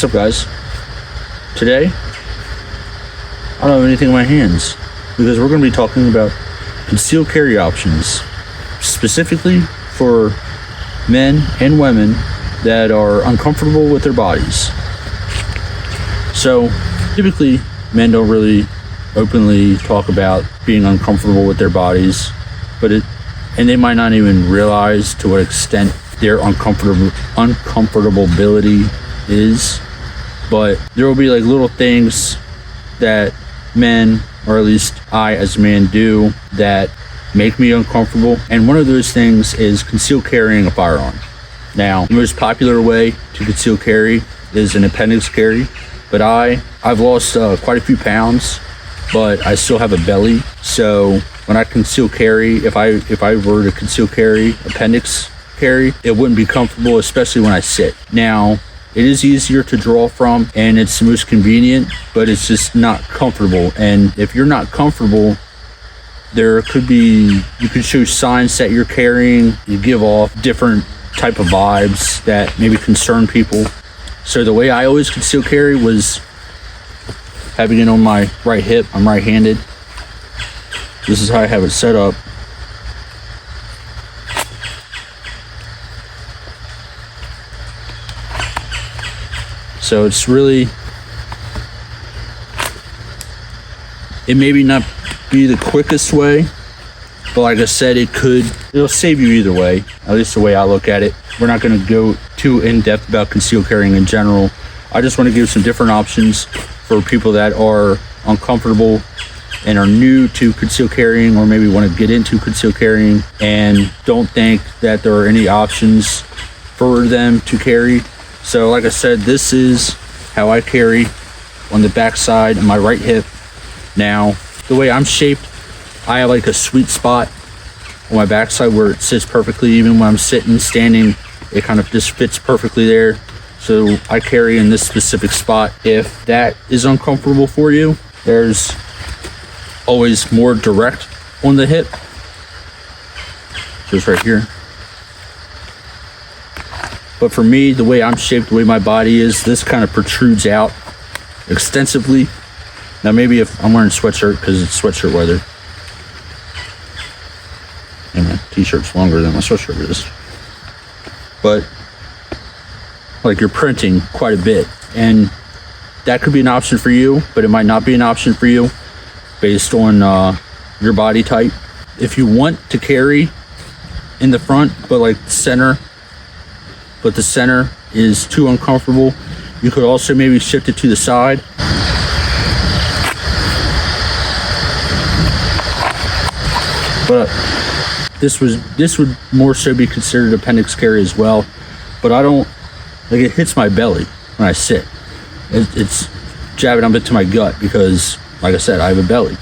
What's up, guys? Today, I don't have anything in my hands because we're going to be talking about concealed carry options, specifically for men and women that are uncomfortable with their bodies. So, typically, men don't really openly talk about being uncomfortable with their bodies, and they might not even realize to what extent their uncomfortability is. But there will be like little things that men, or at least I as a man, do that make me uncomfortable. And one of those things is concealed carrying a firearm. Now, the most popular way to conceal carry is an appendix carry, but I've lost quite a few pounds, but I still have a belly. So when I conceal carry, if I were to conceal carry appendix carry, it wouldn't be comfortable, especially when I sit. Now, it is easier to draw from and it's the most convenient, but it's just not comfortable. And if you're not comfortable, you could show signs that you're carrying. You give off different type of vibes that maybe concern people. So the way I always conceal carry was having it on my right hip. I'm right-handed. This is how I have it set up. So it's really, it maybe not be the quickest way, but like I said, it'll save you either way, at least the way I look at it. We're not going to go too in-depth about concealed carrying in general. I just want to give some different options for people that are uncomfortable and are new to concealed carrying, or maybe want to get into concealed carrying and don't think that there are any options for them to carry. So like I said, this is how I carry on the back side of my right hip. Now, the way I'm shaped, I have like a sweet spot on my backside where it sits perfectly. Even when I'm sitting, standing, it kind of just fits perfectly there. So I carry in this specific spot. If that is uncomfortable for you, there's always more direct on the hip. So it's right here. But for me, the way I'm shaped, the way my body is, this kind of protrudes out extensively. Now maybe if I'm wearing a sweatshirt because it's sweatshirt weather, and my t-shirt's longer than my sweatshirt is, but like you're printing quite a bit, and that could be an option for you, but it might not be an option for you based on your body type. If you want to carry in the front, but the center is too uncomfortable, you could also maybe shift it to the side. But this would more so be considered appendix carry as well. But I don't, like, it hits my belly when I sit. It's jabbing up into my gut because, like I said, I have a belly.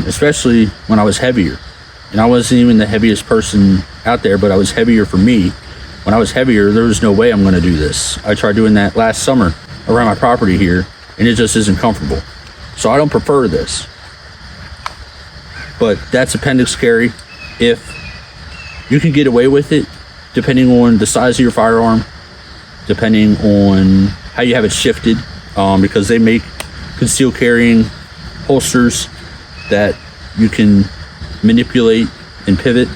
Especially when I was heavier. And I wasn't even the heaviest person out there, but I was heavier for me. When I was heavier, there was no way I'm going to do this. I tried doing that last summer around my property here, and it just isn't comfortable. So I don't prefer this. But that's appendix carry. If you can get away with it, depending on the size of your firearm, depending on how you have it shifted, because they make concealed carrying holsters that you can manipulate and pivot.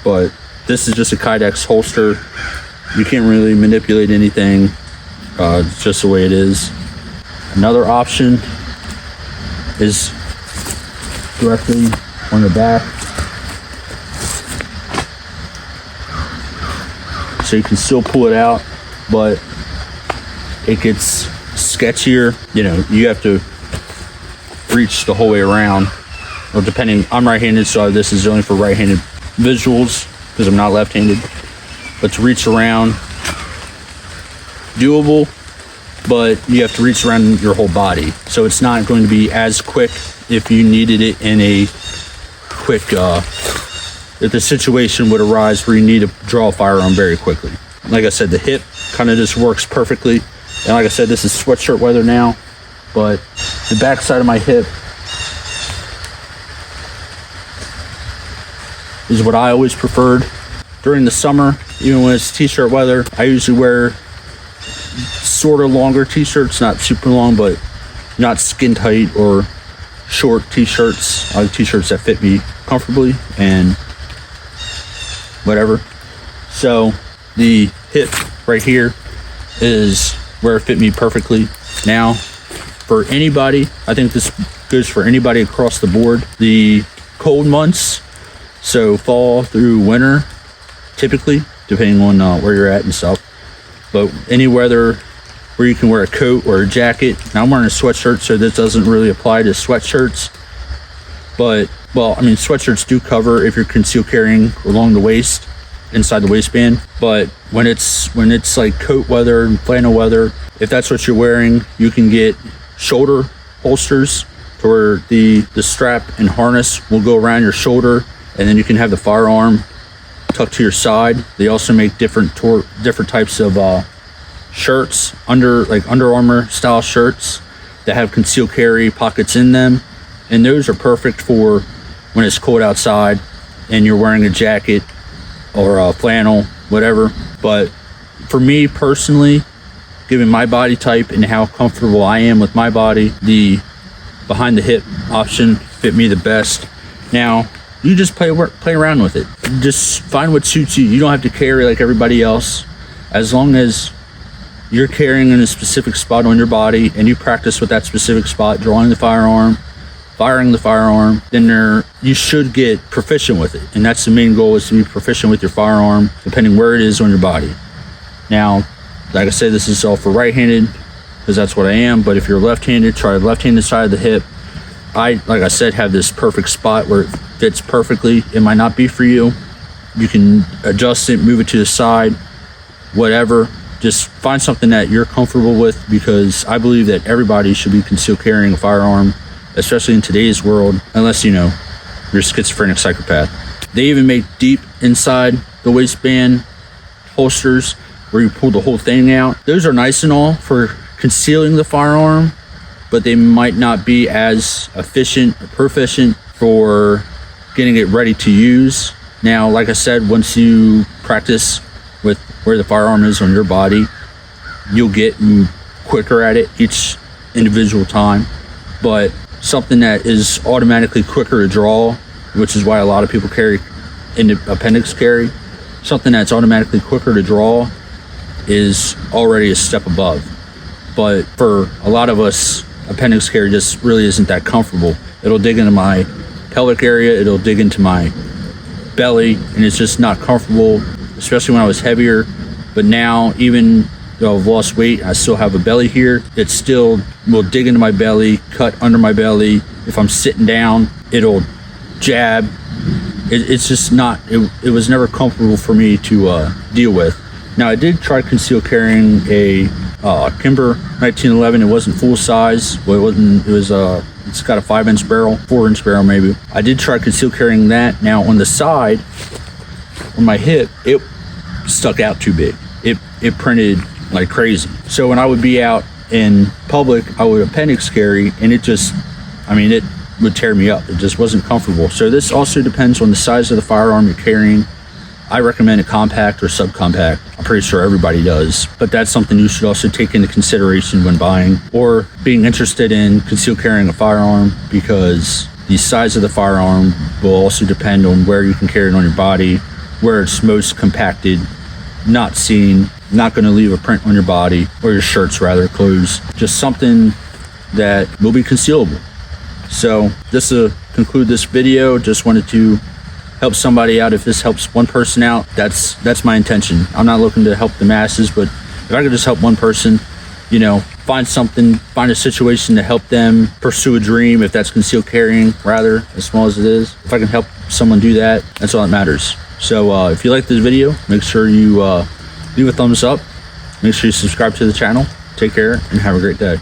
But this is just a Kydex holster. You can't really manipulate anything. It's just the way it is. Another option is directly on the back. So you can still pull it out, but it gets sketchier. You know, you have to reach the whole way around. Or depending, I'm right-handed, so this is only for right-handed visuals, because I'm not left-handed. But to reach around, doable, but you have to reach around your whole body. So it's not going to be as quick if you needed it in a quick, if the situation would arise where you need to draw a firearm very quickly. Like I said, the hip kind of just works perfectly. And like I said, this is sweatshirt weather now, but the back side of my hip is what I always preferred. During the summer, even when it's t-shirt weather, I usually wear sort of longer t-shirts, not super long, but not skin tight or short t-shirts. I like t-shirts that fit me comfortably and whatever. So the hip right here is where it fit me perfectly. Now, for anybody, I think this goes for anybody across the board. The cold months, so fall through winter, typically, depending on where you're at and stuff. But any weather where you can wear a coat or a jacket. Now I'm wearing a sweatshirt, so this doesn't really apply to sweatshirts. But, well, I mean, sweatshirts do cover if you're concealed carrying along the waist, inside the waistband. But when it's like coat weather and flannel weather, if that's what you're wearing, you can get shoulder holsters to where the strap and harness will go around your shoulder, and then you can have the firearm tucked to your side. They also make different types of shirts, Under Armour style shirts that have concealed carry pockets in them, and those are perfect for when it's cold outside and you're wearing a jacket or a flannel, whatever. But for me personally, given my body type and how comfortable I am with my body, the behind the hip option fit me the best. Now you just play around with it. Just find what suits you. You don't have to carry like everybody else. As long as you're carrying in a specific spot on your body and you practice with that specific spot, drawing the firearm, firing the firearm, then you should get proficient with it. And that's the main goal, is to be proficient with your firearm, depending where it is on your body. Now, like I said, this is all for right-handed, because that's what I am. But if you're left-handed, try the left-handed side of the hip. Like I said, have this perfect spot where it fits perfectly. It might not be for you. You can adjust it, move it to the side, whatever. Just find something that you're comfortable with, because I believe that everybody should be concealed carrying a firearm, especially in today's world, unless, you're a schizophrenic psychopath. They even make deep inside the waistband holsters where you pull the whole thing out. Those are nice and all for concealing the firearm, but they might not be as efficient or proficient for getting it ready to use. Now, like I said, once you practice with where the firearm is on your body, you'll get quicker at it each individual time. But something that is automatically quicker to draw, which is why a lot of people carry appendix carry, something that's automatically quicker to draw is already a step above. But for a lot of us, appendix carry just really isn't that comfortable. It'll dig into my pelvic area, it'll dig into my belly, and it's just not comfortable, especially when I was heavier. But now, even though I've lost weight, I still have a belly here. It still will dig into my belly, cut under my belly. If I'm sitting down, it'll jab. It's just not, it was never comfortable for me to deal with. Now, I did try conceal carrying a Kimber 1911. It wasn't full size. Well, it's got a 5-inch barrel, 4-inch barrel maybe. I did try conceal carrying that. Now, on the side, on my hip, it stuck out too big. It printed like crazy. So when I would be out in public, I would appendix carry, and it would tear me up. It just wasn't comfortable. So this also depends on the size of the firearm you're carrying. I recommend a compact or subcompact. I'm pretty sure everybody does, but that's something you should also take into consideration when buying or being interested in concealed carrying a firearm, because the size of the firearm will also depend on where you can carry it on your body, where it's most compacted, not seen, not going to leave a print on your body, or your shirts rather, clothes, just something that will be concealable. So just to conclude this video, just wanted to help somebody out. If this helps one person out, that's my intention. I'm not looking to help the masses, but if I could just help one person, find a situation to help them pursue a dream, if that's concealed carrying, rather, as small as it is. If I can help someone do that, that's all that matters. So if you like this video, make sure you leave a thumbs up. Make sure you subscribe to the channel. Take care and have a great day.